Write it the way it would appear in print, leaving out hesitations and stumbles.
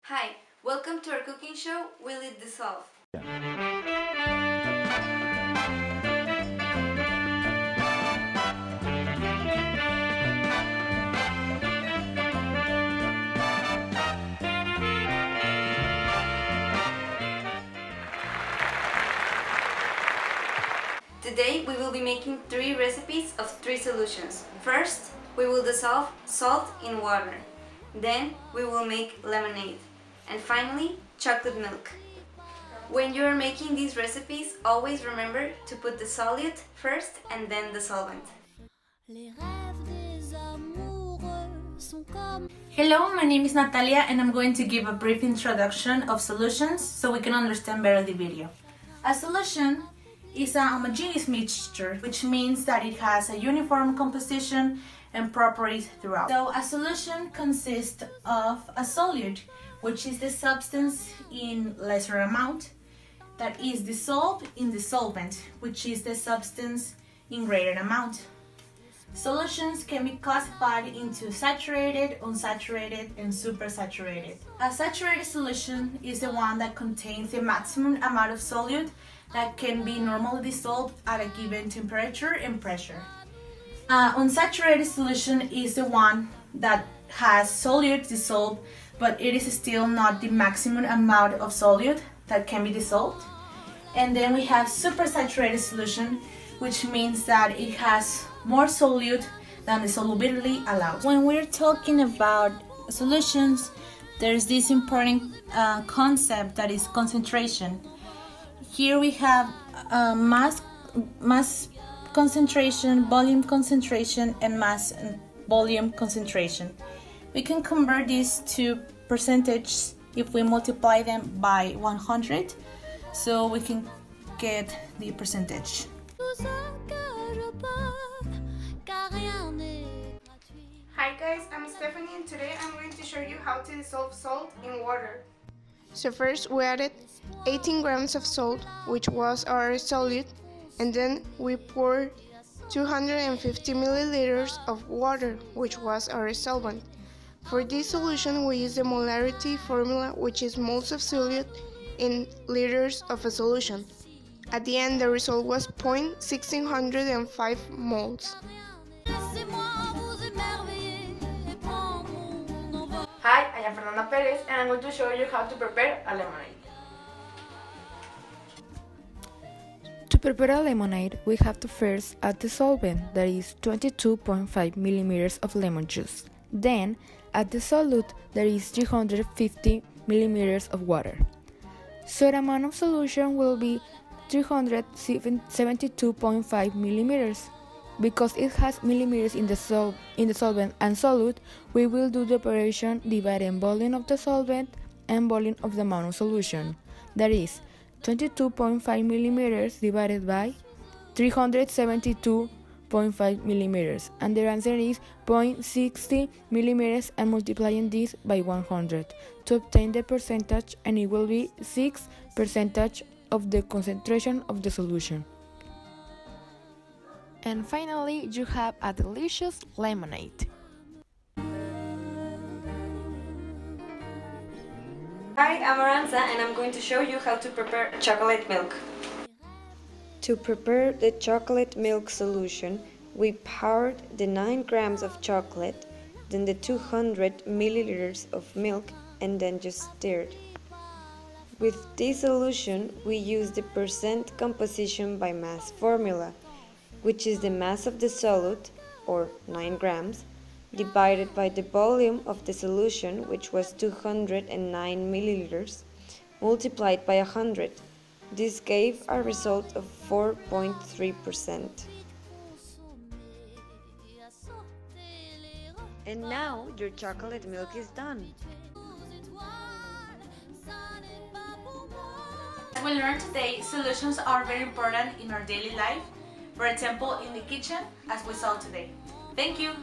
Hi, welcome to our cooking show, Will It Dissolve? Today we will be making 3 recipes of 3 solutions. First, we will dissolve salt in water. Then we will make lemonade. And finally, chocolate milk. When you are making these recipes, always remember to put the solute first and then the solvent. Hello, my name is Natalia and I'm going to give a brief introduction of solutions so we can understand better the video. A solution is a homogeneous mixture, which means that it has a uniform composition and properties throughout. So a solution consists of a solute, which is the substance in lesser amount, that is dissolved in the solvent, which is the substance in greater amount. Solutions can be classified into saturated, unsaturated, and supersaturated. A saturated solution is the one that contains the maximum amount of solute that can be normally dissolved at a given temperature and pressure. Unsaturated solution is the one that has solute dissolved, but it is still not the maximum amount of solute that can be dissolved. And then we have supersaturated solution, which means that it has more solute than the solubility allows. When we're talking about solutions, there's this important concept that is concentration. Here we have mass concentration, volume concentration, and mass and volume concentration. We can convert these to percentages if we multiply them by 100, so we can get the percentage. Hi guys, I'm Estefany and today I'm going to show you how to dissolve salt in water. So first we added 18 grams of salt, which was our solute, and then we poured 250 milliliters of water, which was our solvent. For this solution we use the molarity formula, which is moles of solute in liters of a solution. At the end the result was 0.1605 moles. Hi, I am Fernanda Pérez and I'm going to show you how to prepare a lemonade. To prepare a lemonade, we have to first add the solvent, that is 22.5 milliliters of lemon juice. Then add the solute, that is 350 milliliters of water. So the amount of solution will be 372.5 millimeters. Because it has millimeters in the solvent and solute, we will do the operation dividing volume of the solvent and volume of the amount of solution. That is 22.5 millimeters divided by 372.5 millimeters, and the answer is 0.60 millimeters, and multiplying this by 100 to obtain the percentage, and it will be 6% of the concentration of the solution. And finally, you have a delicious lemonade. Hi, I'm Arantza and I'm going to show you how to prepare chocolate milk. To prepare the chocolate milk solution, we poured the 9 grams of chocolate, then the 200 milliliters of milk, and then just stirred. With this solution, we use the percent composition by mass formula, which is the mass of the solute, or 9 grams, divided by the volume of the solution, which was 209 milliliters, multiplied by 100. This gave a result of 4.3%. And now your chocolate milk is done. As we learned today, solutions are very important in our daily life, for example in the kitchen, as we saw today. Thank you!